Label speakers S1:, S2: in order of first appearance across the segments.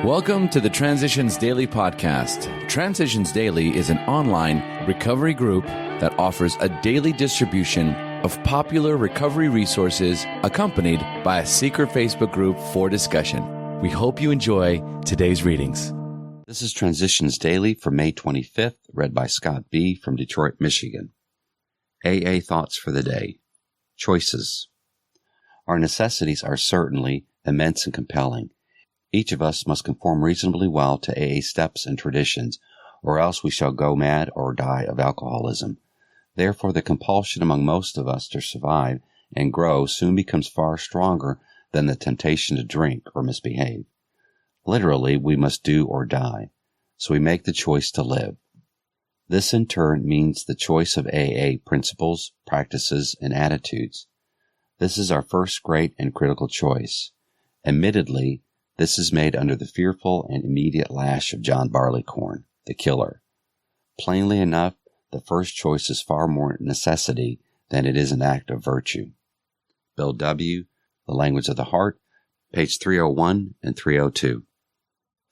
S1: Welcome to the Transitions Daily podcast. Transitions Daily is an online recovery group that offers a daily distribution of popular recovery resources accompanied by a secret Facebook group for discussion. We hope you enjoy today's readings.
S2: This is Transitions Daily for May 25th, read by Scott B. from Detroit, Michigan. AA Thoughts for the Day. Choices. Our necessities are certainly immense and compelling. Each of us must conform reasonably well to AA steps and traditions, or else we shall go mad or die of alcoholism. Therefore, the compulsion among most of us to survive and grow soon becomes far stronger than the temptation to drink or misbehave. Literally, we must do or die, so we make the choice to live. This in turn means the choice of AA principles, practices, and attitudes. This is our first great and critical choice. Admittedly, this is made under the fearful and immediate lash of John Barleycorn, the killer. Plainly enough, the first choice is far more necessity than it is an act of virtue. Bill W., The Language of the Heart, page 301 and 302.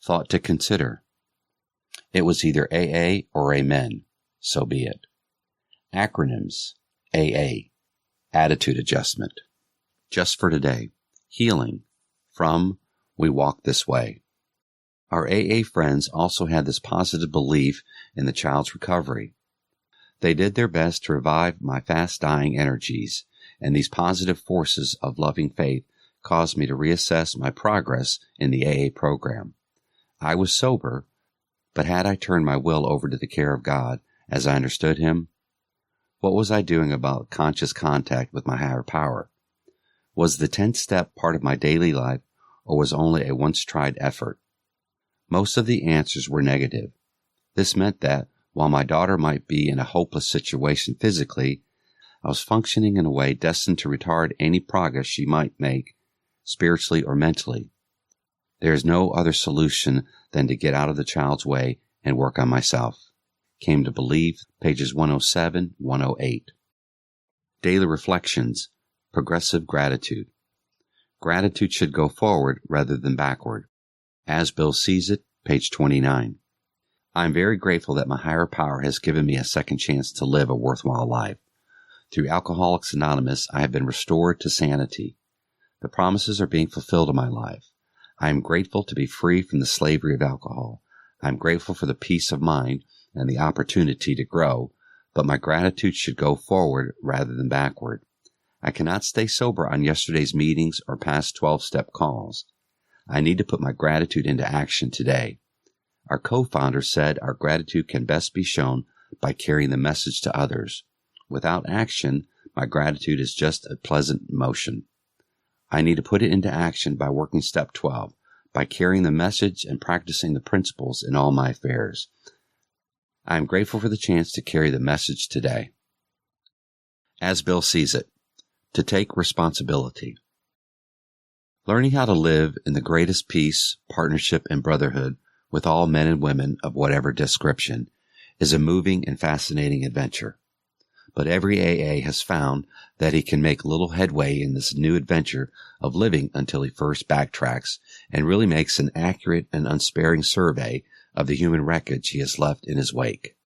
S2: Thought to consider. It was either AA or Amen. So be it. Acronyms. AA. Attitude adjustment. Just for today. Healing. From We Walk This Way. Our AA friends also had this positive belief in the child's recovery. They did their best to revive my fast-dying energies, and these positive forces of loving faith caused me to reassess my progress in the AA program. I was sober, but had I turned my will over to the care of God as I understood Him? What was I doing about conscious contact with my higher power? Was the 10th step part of my daily life, or was only a once-tried effort? Most of the answers were negative. This meant that, while my daughter might be in a hopeless situation physically, I was functioning in a way destined to retard any progress she might make, spiritually or mentally. There is no other solution than to get out of the child's way and work on myself. Came to believe, pages 107, 108. Daily Reflections. Progressive Gratitude. Gratitude should go forward rather than backward. As Bill sees it, page 29. I am very grateful that my higher power has given me a second chance to live a worthwhile life. Through Alcoholics Anonymous, I have been restored to sanity. The promises are being fulfilled in my life. I am grateful to be free from the slavery of alcohol. I am grateful for the peace of mind and the opportunity to grow, but my gratitude should go forward rather than backward. I cannot stay sober on yesterday's meetings or past 12-step calls. I need to put my gratitude into action today. Our co-founder said our gratitude can best be shown by carrying the message to others. Without action, my gratitude is just a pleasant emotion. I need to put it into action by working step 12, by carrying the message and practicing the principles in all my affairs. I am grateful for the chance to carry the message today. As Bill sees it. To take responsibility. Learning how to live in the greatest peace, partnership, and brotherhood with all men and women of whatever description is a moving and fascinating adventure. But every AA has found that he can make little headway in this new adventure of living until he first backtracks and really makes an accurate and unsparing survey of the human wreckage he has left in his wake.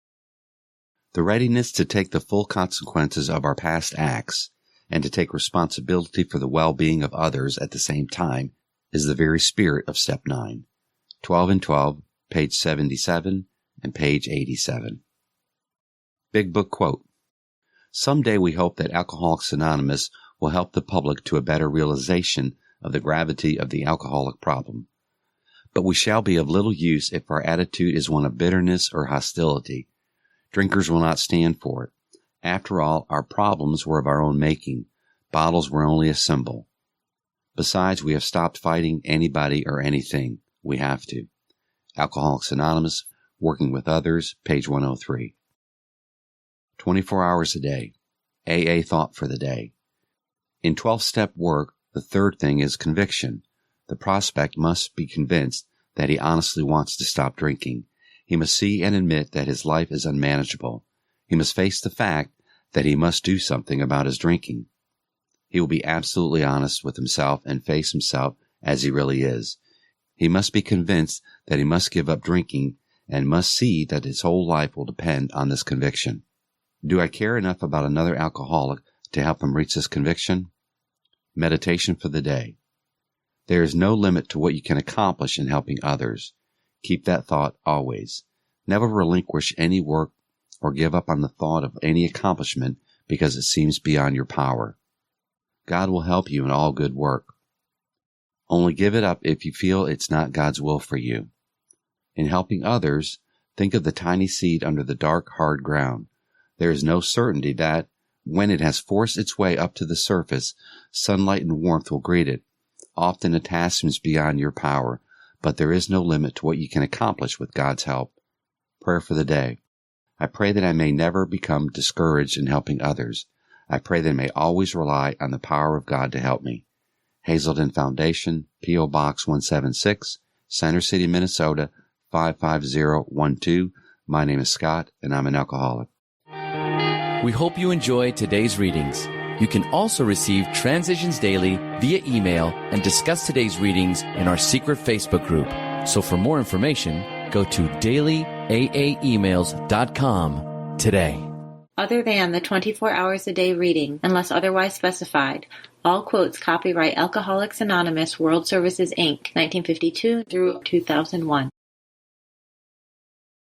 S2: The readiness to take the full consequences of our past acts and to take responsibility for the well-being of others at the same time is the very spirit of Step 9. 12 and 12, page 77 and page 87. Big Book Quote. Someday we hope that Alcoholics Anonymous will help the public to a better realization of the gravity of the alcoholic problem. But we shall be of little use if our attitude is one of bitterness or hostility. Drinkers will not stand for it. After all, our problems were of our own making. Bottles were only a symbol. Besides, we have stopped fighting anybody or anything. We have to. Alcoholics Anonymous, Working with Others, page 103. 24 hours a day. AA Thought for the Day. In 12-step work, the third thing is conviction. The prospect must be convinced that he honestly wants to stop drinking. He must see and admit that his life is unmanageable. He must face the fact that he must do something about his drinking. He will be absolutely honest with himself and face himself as he really is. He must be convinced that he must give up drinking and must see that his whole life will depend on this conviction. Do I care enough about another alcoholic to help him reach this conviction? Meditation for the day. There is no limit to what you can accomplish in helping others. Keep that thought always. Never relinquish any work or give up on the thought of any accomplishment because it seems beyond your power. God will help you in all good work. Only give it up if you feel it's not God's will for you. In helping others, think of the tiny seed under the dark, hard ground. There is no certainty that, when it has forced its way up to the surface, sunlight and warmth will greet it. Often a task seems beyond your power, but there is no limit to what you can accomplish with God's help. Prayer for the day. I pray that I may never become discouraged in helping others. I pray that I may always rely on the power of God to help me. Hazelden Foundation, P.O. Box 176, Center City, Minnesota, 55012. My name is Scott, and I'm an alcoholic.
S1: We hope you enjoyed today's readings. You can also receive Transitions Daily via email and discuss today's readings in our secret Facebook group. So for more information, go to dailyaaemails.com today.
S3: Other than the 24 hours a day reading, unless otherwise specified, all quotes copyright Alcoholics Anonymous World Services, Inc., 1952 through 2001.